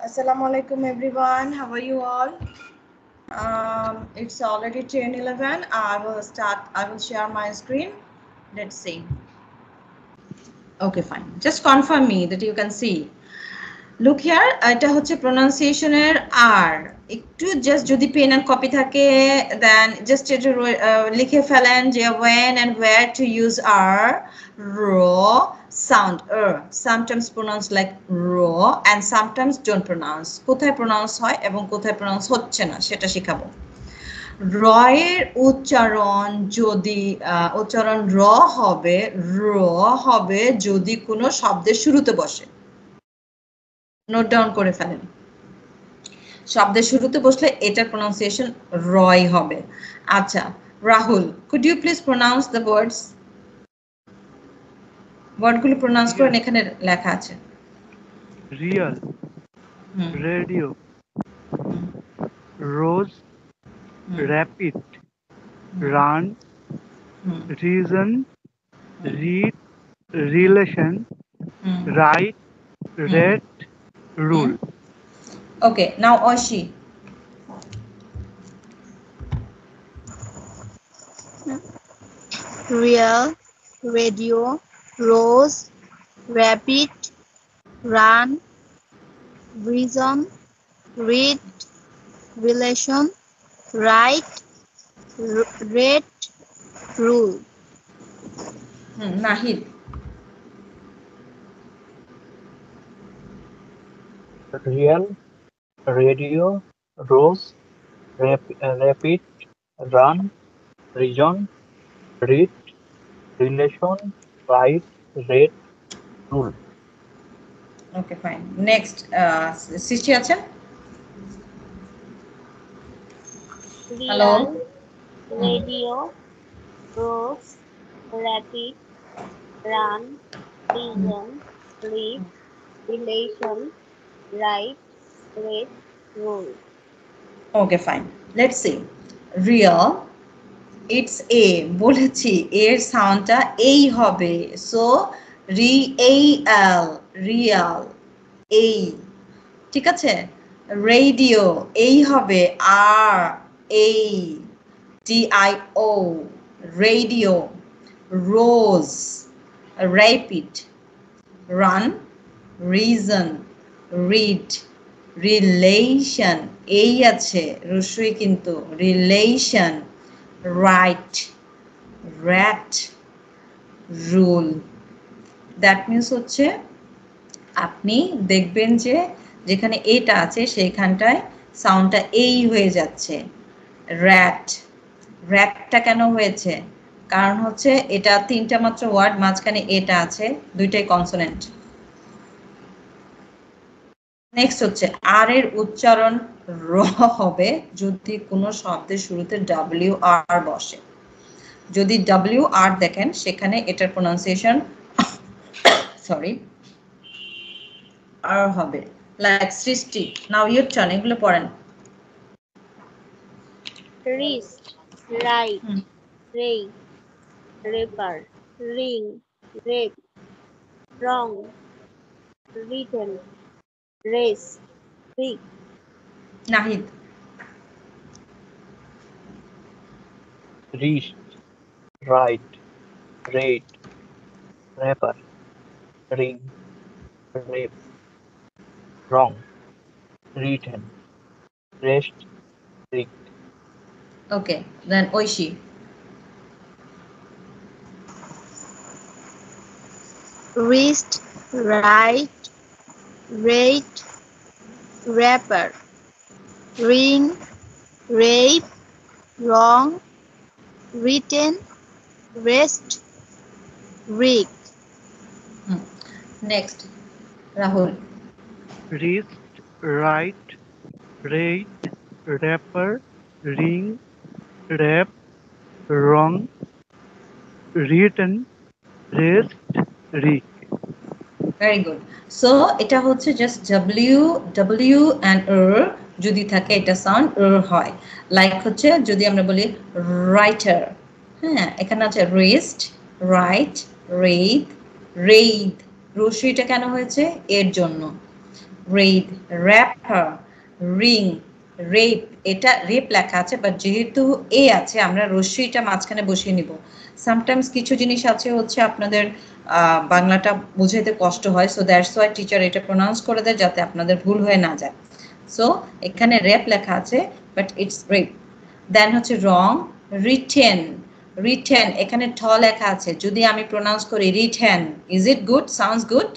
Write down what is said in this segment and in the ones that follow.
Assalamualaikum everyone. How are you all? It's already 10:11. I will share my screen. Let's see. Okay, fine. Just confirm me that you can see. Look here. এটা হচ্ছে pronunciation এর R. একটু just যদি pen and copy থাকে, then just লিখে ফেলেন যে when and where to use R. Raw sound sometimes pronounced like raw and sometimes don't pronounce. কোথায় pronounce হয় এবং কোথায় pronounce হচ্ছে না সেটা শেখাবো। রয়ের উচ্চারণ যদি উচ্চারণ র হবে যদি কোনো শব্দের শুরুতে বসে। নোট ডাউন করে ফেলেন। শব্দের শুরুতে বসলে এটার প্রনাউন্সিয়েশন রয় হবে। আচ্ছা, Rahul, could you please pronounce the words? ওয়ার্ডগুলো প্রনাউন্স করেন, এখানে লেখা আছে। Real, radio, rose, rapid, run, reason, read, relation, right, red, rule. Okay, now Oshi. Real, radio, rose, rapid, run, reason, read, relation, right, read, rule. Nahid. Real, radio, rose, rapid, run, reason, read, relation, right, read, rule. Okay, fine. Next, Sishi achen? Hello. Radio, rose, rapid, run, reason, read, relation, right, read, rule. Okay, fine. Let's see. Real, it's a. বলেছি এর সাউন্ডটা এই হবে, so real, এই, ঠিক আছে। Radio এই হবে, এই, dio, রেডিও। রোজ, rapid, run, reason, read, relation, এই আছে রসই কিন্তু, relation, right, rat, rule. That means হচ্ছে আপনি দেখবেন যে যেখানে এটা আছে সেইখানটায় সাউন্ডটা এই হয়ে যাচ্ছে। র্যাটটা কেন হয়েছে? কারণ হচ্ছে এটা তিনটা মাত্র ওয়ার্ড, মাঝখানে এটা আছে, দুইটাই কনসোনেন্ট। নেক্সট হচ্ছে আর এর উচ্চারণ র হবে যদি কোনো শব্দের শুরুতে WR বসে। যদি WR দেখেন সেখানে এটার প্রনাউন্সিয়েশন আর হবে, লাইক সৃষ্টি। নাও ইউর টার্ন, এগুলো পড়েন। Wrist, right, ray, rapper, ring, rape, wrong, written, race, rig. Nahid. Wrist, right, rate, rapper, ring, rape, wrong, written, rest, rig. Okay, then Oishi. Wrist, right, rate, rapper, ring, rape, wrong, written, rest, rig. Next, Rahul. Wrist, right, rate, rapper, ring, rap, wrong, written, rest, rig. Very good. So এটা হচ্ছে just W and যদি থাকে এটা sound হয়। Like হচ্ছে যদি আমরা বলি রাইটার, হ্যাঁ, এখানে আছে রেস্ট, রাইট, রেইদ, রসইটা কেন হয়েছে? এর জন্য। raid, rapper, ring, rape, এটা রেপ লেখা আছে বাট যেহেতু এ আছে আমরা রস্যইটা মাঝখানে বসিয়ে নিব। সামটাইমস কিছু জিনিস আছে হচ্ছে আপনাদের বাংলাটা বুঝাইতে কষ্ট হয়, সো দ্যাটস ওয়াই টিচার এটা প্রোনাউন্স করে দেয় যাতে আপনাদের ভুল হয়ে না যায়। সো এখানে রেপ লেখা আছে বাট ইটস রেপ। দেন হচ্ছে রং, রিটেন, রিটেন এখানে ঠ লেখা আছে, যদি আমি প্রোনাউন্স করি written, is it good, sounds good?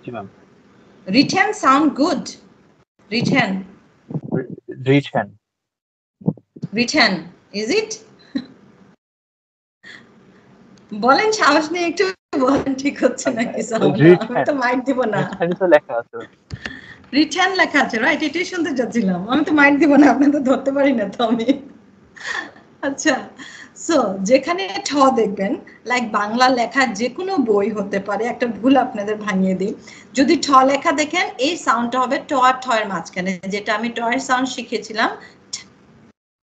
G ma'am. Written sound good? Written, written, written, is it? বলেন সাহস নিয়ে একটু বলেন ঠিক হচ্ছে নাকি সাউন্ড। আমি তো মাইক দিব না। রিটেন তো লেখা আছে। রিটেন লেখা আছে, রাইট, এটাই শুনতে চাচ্ছিলাম। আমি তো মাইক দিব না, আপনি তো ধরতে পারি না তো আমি। আচ্ছা, সো যেখানে ঠ দেখবেন, লাইক বাংলা লেখা যে কোনো বই হতে পারে, একটা ভুল আপনাদের ভাঙিয়ে দিই, যদি ঠ লেখা দেখেন এই সাউন্ডটা হবে ট আর ঠ এর মাঝখানে, যেটা আমি ট এর সাউন্ড শিখেছিলাম,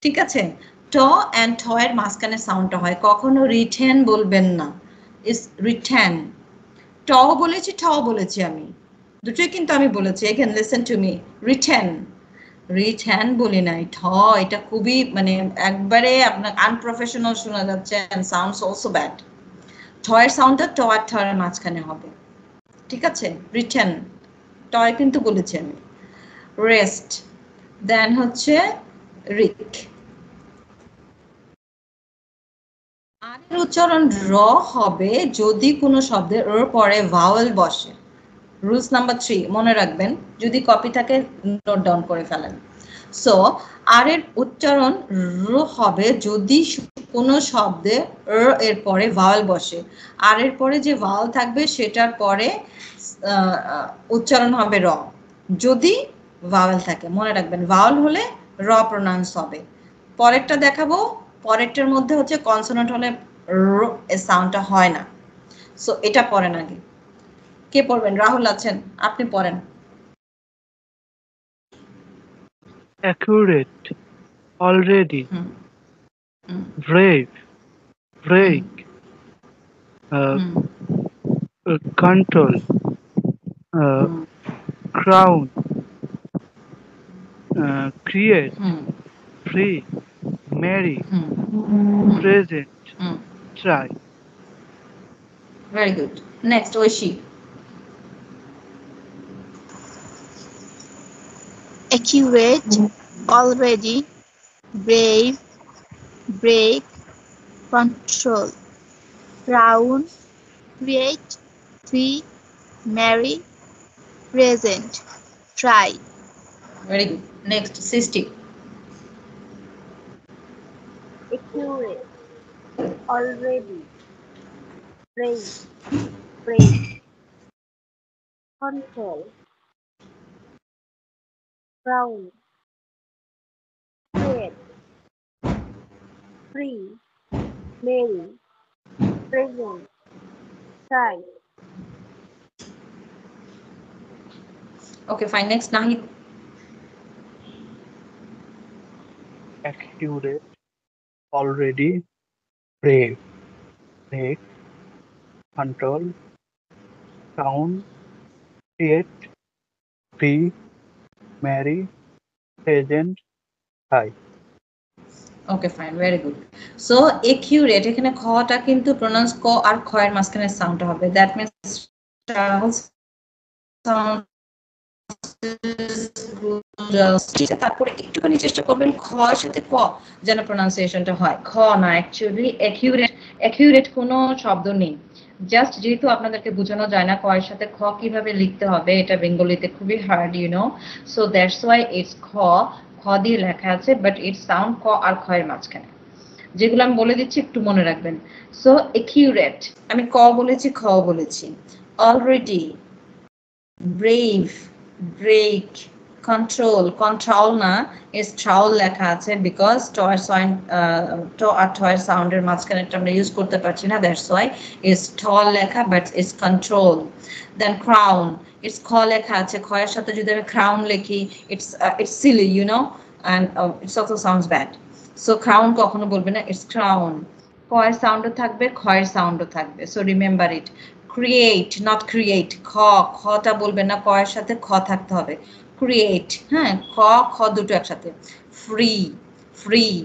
ঠিক আছে? ট এন্ড ঠ এর মাঝখানে সাউন্ডটা হয়, কখনো রিটেন বলবেন না, ইজ রিটেন। ট বলেছি, ঠ বলেছি, আমি দুটোই কিন্তু আমি বলেছি। Again listen to me, written, written বলি নাই, ঠ, এটা খুবই মানে একবারে আপনার আনপ্রফেশনাল শোনা যাচ্ছে এন্ড সাউন্ডস অলসো ব্যাড। ঠ এর সাউন্ডটা ট আর ঠ এর মাঝখানে হবে, ঠিক আছে? রিটেন, ট কিন্তু বলেছি আমি। রেস্ট, দেন হচ্ছে রিক। আর এর উচ্চারণ র হবে যদি কোনো শব্দের এর পরে ভাওয়েল বসে। রুলস নাম্বার 3 মনে রাখবেন, যদি কপি থাকে নোট ডাউন করে ফেলেন। সো আর এর উচ্চারণ র হবে যদি কোনো শব্দে এর পরে ভাওয়েল বসে, আর এর পরে যে ভাওয়েল থাকবে সেটার পরে উচ্চারণ হবে র। যদি ভাওয়েল থাকে মনে রাখবেন, ভাওয়েল হলে র প্রোনাউন্স হবে। পরেরটা দেখাবো, পরেরটার মধ্যে হচ্ছে কনসোনেন্ট হলে র এর সাউন্ডটা হয় না। সো এটা পড়েন আগে। কে পড়বেন? রাহুল আছেন, আপনি পড়েন। accurate, already, brave, break, control, crown, create, free, marry, present, try. Very good. Next, Oishi. accurate, already, brave, break, control, crown, create, free, marry, present, try. Very good. Next, Sisti. accurate, already, brave, break, control, crown, create, free, marry, present, try. Okay, fine. Next, Nahid. Accurate, already, brave, break, control, count, create, free, marry, present, try. Okay, fine. Very good. So, accurate, এখানে খটা কিন্তু pronounce ক আর খ এর মাঝখানে sound হবে। That means sound, তারপরে একটুখানি চেষ্টা করবেন খ এর সাথে ক যেন প্রোনাউন্সিয়েশনটা হয়। খ না, অ্যাকচুয়ালি অ্যাকিউরেট, অ্যাকিউরেট কোনো শব্দ নেই। জাস্ট যেহেতু আপনাদেরকে বোঝানো যায় না ক এর সাথে খ কিভাবে লিখতে হবে, এটা বেঙ্গলিতে খুবই hard, you know, so that's why it's খ, খ দিয়ে লেখা আছে বাট ইটস সাউন্ড ক আর খ এর মাঝখানে। যেগুলো আমি বলে দিচ্ছি একটু মনে রাখবেন। সো অ্যাকিউরেট, আমি ক বলেছি, খ বলেছি। Already, brave, break, control, control না, ইজ ট্রাউল লেখা আছে বিকজ ট আর ঠ এর সাউন্ডের মাঝখানে আমরা ইউজ করতে পারছি না, দ্যাটস ওয়াই ইজ ঠ লেখা but is control. Then crown, it's খ লেখা আছে, খ এর সাথে যদি আমি ক্রাউন লিখি it's silly, you know, and it's also sounds bad. So crown কখনো বলবে না, ইটস ক্রাউন। ক এর সাউন্ডও থাকবে, খ এর সাউন্ডও থাকবে, so remember it. create not create খটা বলবেন না, ক এর সাথে খ থাকতে হবে, create, হ্যাঁ, খ দুটো একসাথে, free free,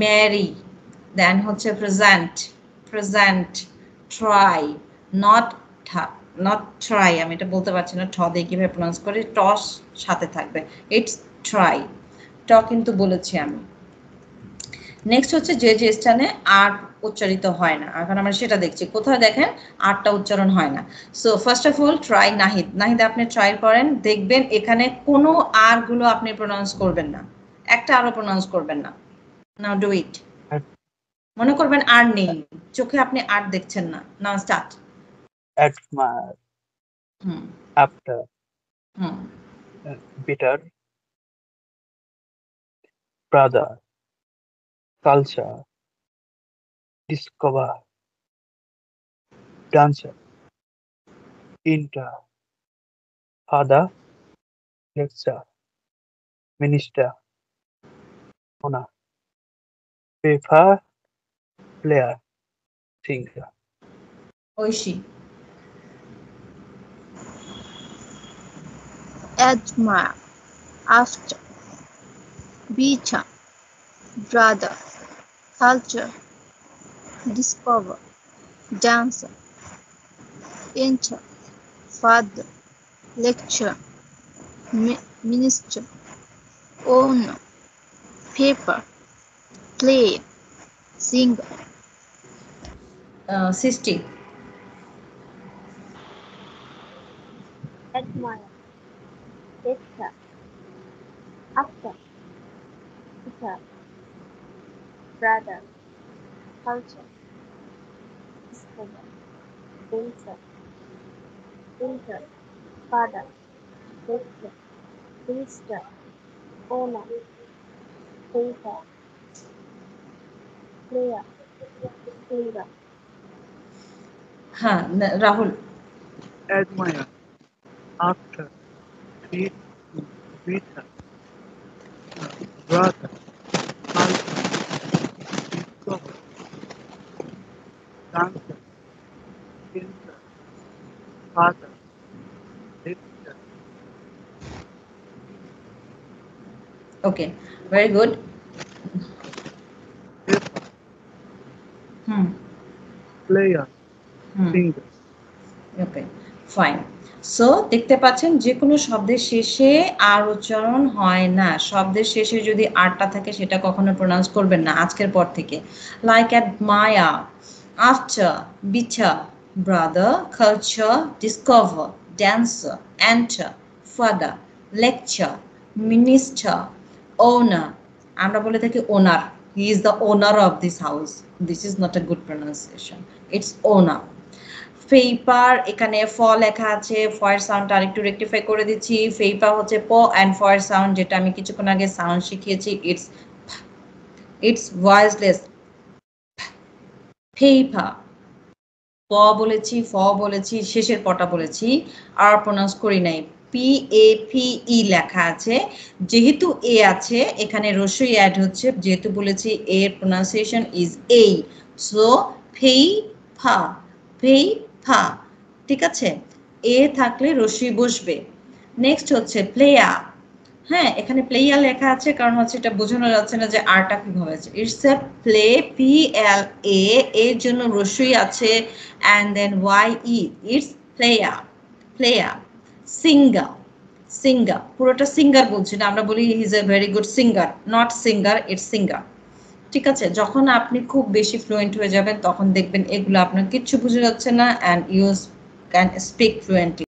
marry, দেন হচ্ছে present, try, not try, আমি এটা বলতে পারছি না ঠ দিয়ে কিভাবে প্রনাউন্স করে, টস সাথে থাকবে, ইটস try, ট কিন্তু বলেছি আমি। নেক্সট হচ্ছে যে স্থানে আর উচ্চারিত হয় না, এখন আমরা সেটা দেখছি, কোথায় দেখেন আরটা উচ্চারণ হয় না। So first of all try, Nahid আপনি ট্রাই করেন, দেখবেন এখানে কোনো আর গুলো আপনি প্রনাউন্স করবেন না, একটা আরও প্রনাউন্স করবেন না। নাও ডু ইট। মনে করবেন আর নেই, চোখে আপনি আর দেখছেন না, নাও start. admire, after, bitter, brother, culture, discover, dancer, inter, father, lecture, minister, owner, paper, player, singer. Oishi. admire, after, bitter, brother, culture, discover, dancer, enter, father, lecture, minister, owner, paper, play, singer. সৃষ্টি। admire, lecture, after, bitter, brother, culture, discover, dancer, enter, father, lecture, minister, owner, paper, player, singer. হ্যাঁ Rahul. admire, after, bitter, brother, culture, discover, dancer, enter, father, lecture. Okay, very good. Player, singer. Okay fine. So দেখতে পাচ্ছেন যে কোনো শব্দের শেষে আর উচ্চারণ হয় না, শব্দের শেষে যদি আরটা থাকে সেটা কখনো প্রনাউন্স করবেন না আজকের পর থেকে। Like admire, after, bitter, brother, culture, discover, dancer, enter, father, lecture, minister, owner, আমরা বলে থাকি owner, he is the owner of this house, this is not a good pronunciation, it's owner. ফেইপার, এখানে ফ লেখা আছে, ফয়ের সাউন্ডটা আরেকটু রেকটিফাই করে দিচ্ছি, ফেইপা হচ্ছে প অ্যান্ড ফয়ের সাউন্ড, যেটা আমি কিছুক্ষণ আগে সাউন্ড শিখিয়েছি, ইটস ভয়েসলেস, ফেইপা। প বলেছি, ফ বলেছি, শেষের পটা বলেছি, আর প্রনাউন্স করি নাই, PAPE লেখা আছে, যেহেতু এ আছে এখানে রস্যই অ্যাড হচ্ছে, যেহেতু বলেছি এর প্রনাউন্সিয়েশন ইজ এই, সো ফেইফা, ফেইফা, ঠিক আছে, এ থাকলে রস্যই বসবে। নেক্সট হচ্ছে প্লেয়া, হ্যাঁ এখানে প্লেয়ার লেখা আছে কারণ হচ্ছে এটা বোঝানো যাচ্ছে না যে আরটা কিভাবে আছে, ইটস এ প্লে, PLA, এর জন্য রস্যই আছে, and then YE, it's player, player. Singer, singer, পুরোটা সিঙ্গার বলছি না, আমরা বলি he is a very good singer, not singer, it's singer, ঠিক আছে। যখন আপনি খুব বেশি ফ্লুয়েন্ট হয়ে যাবেন তখন দেখবেন এগুলো আপনার কিচ্ছু বোঝা যাচ্ছে না, and you can speak fluently.